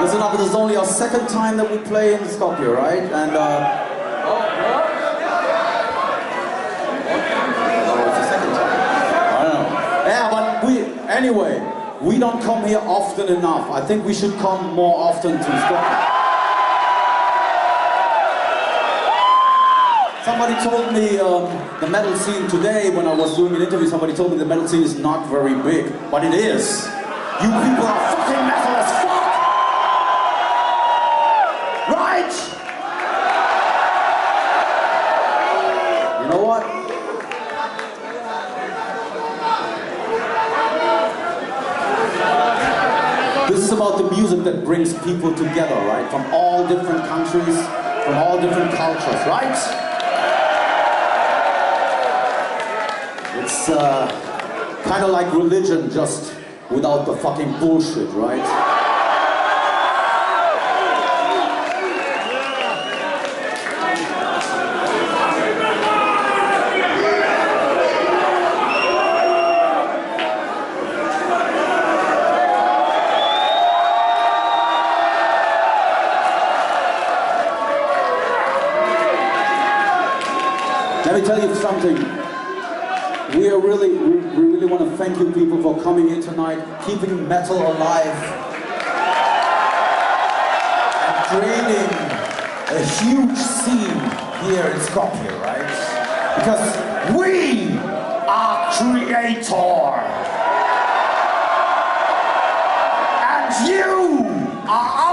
Listen up, this is only our second time that we play in Skopje, right? And oh, it's the second time. I don't know. Yeah, but anyway, we don't come here often enough. I think we should come more often to Skopje. Somebody told me the metal scene today, when I was doing an interview, somebody told me the metal scene is not very big, but it is. You people are fucking metal as fuck! Right? You know what? This is about the music that brings people together, right? From all different countries, from all different cultures, right? It's kind of like religion, just without the fucking bullshit, right? Let me tell you something. We really want to thank you people for coming in tonight, keeping metal alive, and creating a huge scene here in Skopje, right? Because we are Kreator, and you are